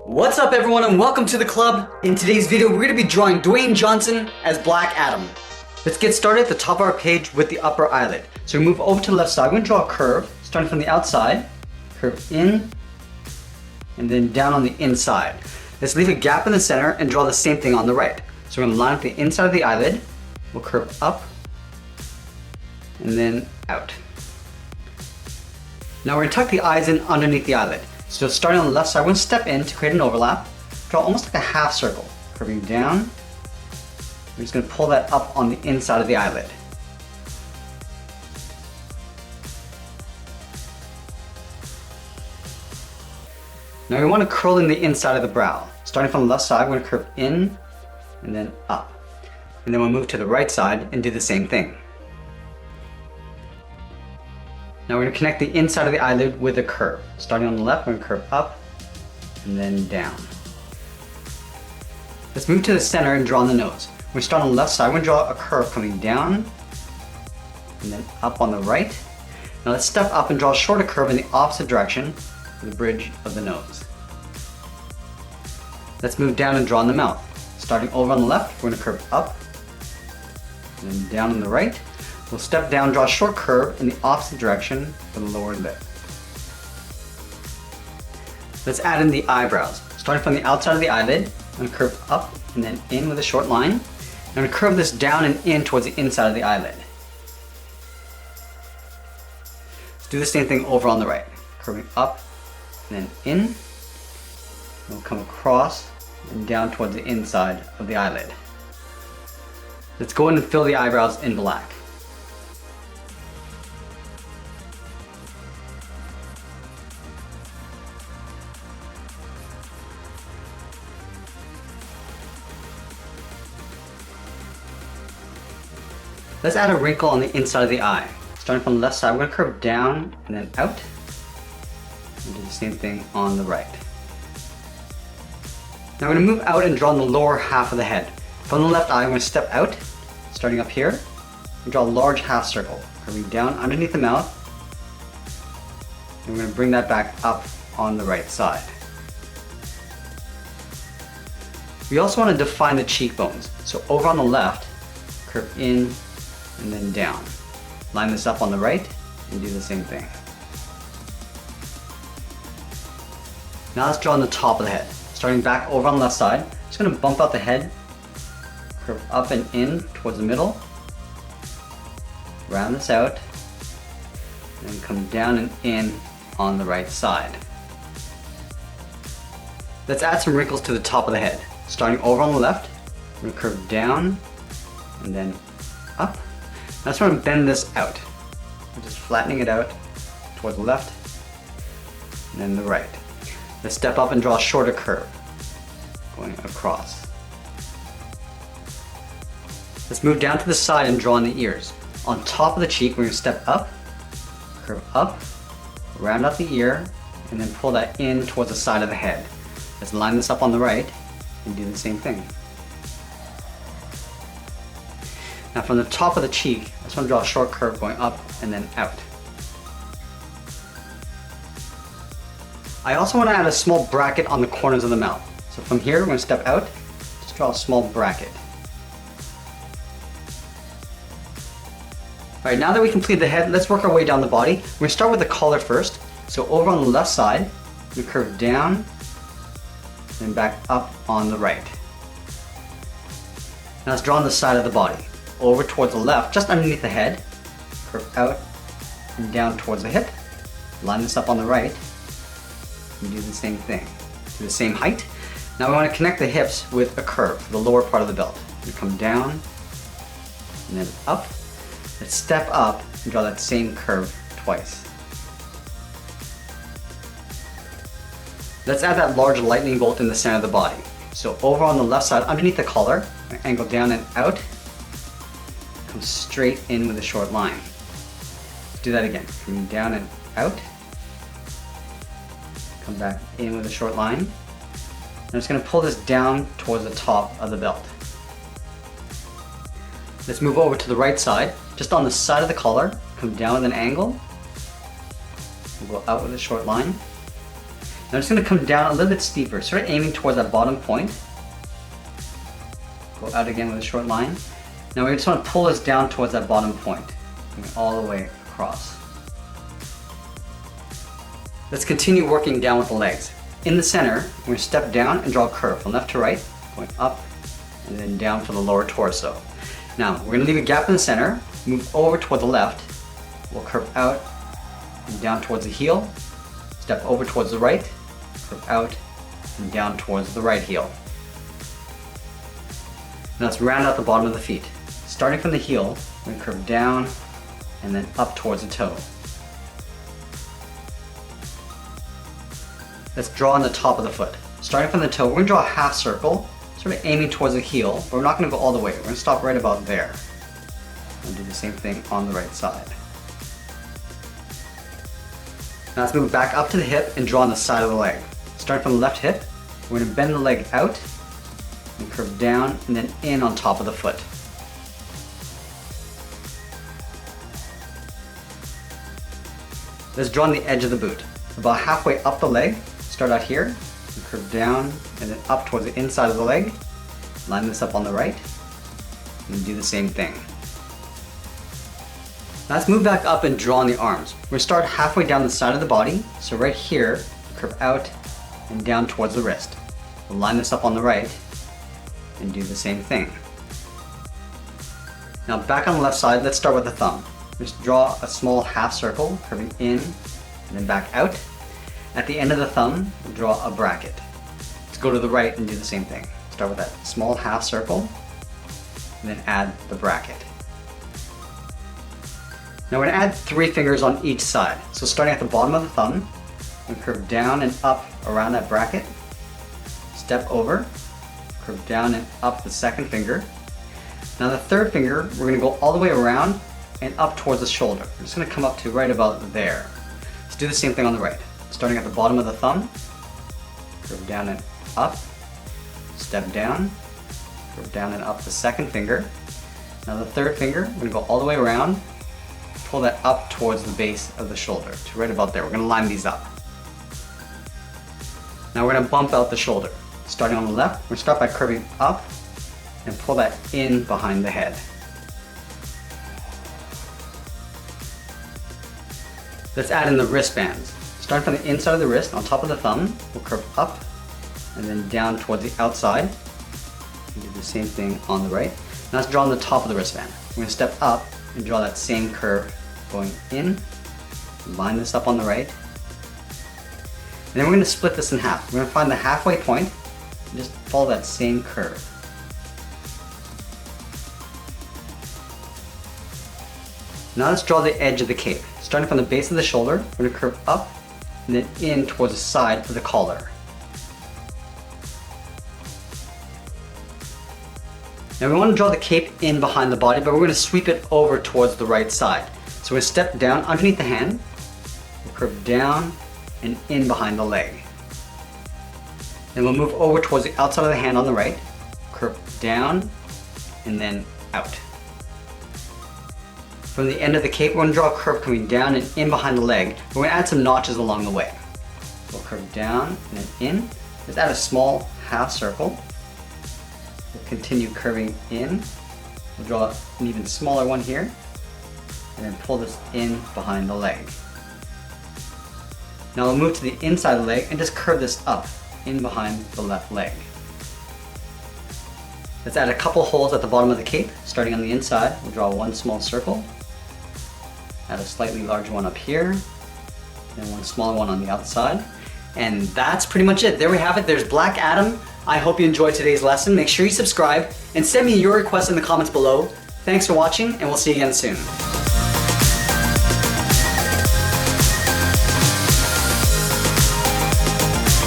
What's up everyone and welcome to the club. In today's video we're going to be drawing Dwayne Johnson as Black Adam. Let's get started at the top of our page with the upper eyelid. So we move over to the left side. We're going to draw a curve starting from the outside, curve in, and then down on the inside. Let's leave a gap in the center and draw the same thing on the right. So we're going to line up the inside of the eyelid. We'll curve up and then out. Now we're going to tuck the eyes in underneath the eyelid. So starting on the left side, we're going to step in to create an overlap. Draw almost like a half circle, curving down. We're just going to pull that up on the inside of the eyelid. Now we want to curl in the inside of the brow. Starting from the left side, we're going to curve in and then up. And then we'll move to the right side and do the same thing. Now we're going to connect the inside of the eyelid with a curve. Starting on the left, we're going to curve up and then down. Let's move to the center and draw on the nose. When we start on the left side, we're going to draw a curve coming down and then up on the right. Now let's step up and draw a shorter curve in the opposite direction for the bridge of the nose. Let's move down and draw on the mouth. Starting over on the left, we're going to curve up and then down on the right. We'll step down, draw a short curve in the opposite direction for the lower lip. Let's add in the eyebrows. Starting from the outside of the eyelid, I'm going to curve up and then in with a short line. I'm going to curve this down and in towards the inside of the eyelid. Let's do the same thing over on the right. Curving up and then in. We'll come across and down towards the inside of the eyelid. Let's go in and fill the eyebrows in black. Let's add a wrinkle on the inside of the eye. Starting from the left side, we're going to curve down and then out. And do the same thing on the right. Now we're going to move out and draw on the lower half of the head. From the left eye, I'm going to step out, starting up here, and draw a large half circle, curving down underneath the mouth. And we're going to bring that back up on the right side. We also want to define the cheekbones. So over on the left, curve in and then down. Line this up on the right and do the same thing. Now let's draw on the top of the head. Starting back over on the left side, just going to bump out the head, curve up and in towards the middle, round this out, and come down and in on the right side. Let's add some wrinkles to the top of the head. Starting over on the left, we're going to curve down and then up. Now let's try to bend this out. We're just flattening it out towards the left and then the right. Let's step up and draw a shorter curve going across. Let's move down to the side and draw on the ears. On top of the cheek, we're going to step up, curve up, round out the ear, and then pull that in towards the side of the head. Let's line this up on the right and do the same thing. Now from the top of the cheek, I just want to draw a short curve going up and then out. I also want to add a small bracket on the corners of the mouth. So from here, we're going to step out, just draw a small bracket. Alright, now that we completed the head, let's work our way down the body. We're going to start with the collar first. So over on the left side, we curve down and back up on the right. Now let's draw on the side of the body. Over towards the left, just underneath the head, curve out and down towards the hip. Line this up on the right and do the same thing. To the same height. Now we want to connect the hips with a curve, the lower part of the belt. We come down and then up. Let's step up and draw that same curve twice. Let's add that large lightning bolt in the center of the body. So over on the left side, underneath the collar, angle down and out. Come straight in with a short line. Let's do that again. Coming down and out. Come back in with a short line. I'm just going to pull this down towards the top of the belt. Let's move over to the right side. Just on the side of the collar, come down with an angle. We'll go out with a short line. I'm just going to come down a little bit steeper, sort of aiming towards that bottom point. Go out again with a short line. Now we just want to pull this down towards that bottom point, going all the way across. Let's continue working down with the legs. In the center, we're going to step down and draw a curve from left to right, going up and then down for the lower torso. Now we're going to leave a gap in the center, move over toward the left, we'll curve out and down towards the heel, step over towards the right, curve out and down towards the right heel. Now let's round out the bottom of the feet. Starting from the heel, we're going to curve down and then up towards the toe. Let's draw on the top of the foot. Starting from the toe, we're going to draw a half circle, sort of aiming towards the heel, but we're not going to go all the way. We're going to stop right about there. And do the same thing on the right side. Now let's move back up to the hip and draw on the side of the leg. Starting from the left hip, we're going to bend the leg out and curve down and then in on top of the foot. Let's draw on the edge of the boot. About halfway up the leg, start out here, and curve down and then up towards the inside of the leg. Line this up on the right and do the same thing. Now let's move back up and draw on the arms. We're going to start halfway down the side of the body, so right here, curve out and down towards the wrist. We'll line this up on the right and do the same thing. Now back on the left side, let's start with the thumb. Just draw a small half circle, curving in and then back out. At the end of the thumb, we'll draw a bracket. Let's go to the right and do the same thing. Start with that small half circle and then add the bracket. Now we're going to add 3 fingers on each side. So starting at the bottom of the thumb, we'll curve down and up around that bracket, step over, curve down and up the second finger. Now the third finger, we're going to go all the way around and up towards the shoulder. We're just going to come up to right about there. Let's do the same thing on the right. Starting at the bottom of the thumb, curve down and up, step down, curve down and up the second finger. Now the third finger, we're going to go all the way around, pull that up towards the base of the shoulder, to right about there. We're going to line these up. Now we're going to bump out the shoulder. Starting on the left, we're going to start by curving up and pull that in behind the head. Let's add in the wristbands. Starting from the inside of the wrist, on top of the thumb, we'll curve up and then down towards the outside. And do the same thing on the right. Now let's draw on the top of the wristband. We're going to step up and draw that same curve going in. Line this up on the right. And then we're going to split this in half. We're going to find the halfway point and just follow that same curve. Now let's draw the edge of the cape. Starting from the base of the shoulder, we're going to curve up and then in towards the side of the collar. Now we want to draw the cape in behind the body, but we're going to sweep it over towards the right side. So we're going to step down underneath the hand, we'll curve down and in behind the leg. Then we'll move over towards the outside of the hand on the right, curve down and then out. From the end of the cape, we're going to draw a curve coming down and in behind the leg. We're going to add some notches along the way. We'll curve down and then in. Let's add a small half circle. We'll continue curving in. We'll draw an even smaller one here. And then pull this in behind the leg. Now we'll move to the inside of the leg and just curve this up in behind the left leg. Let's add a couple holes at the bottom of the cape. Starting on the inside, we'll draw one small circle. Add a slightly larger one up here, and one smaller one on the outside. And that's pretty much it. There we have it. There's Black Adam. I hope you enjoyed today's lesson. Make sure you subscribe and send me your requests in the comments below. Thanks for watching, and we'll see you again soon.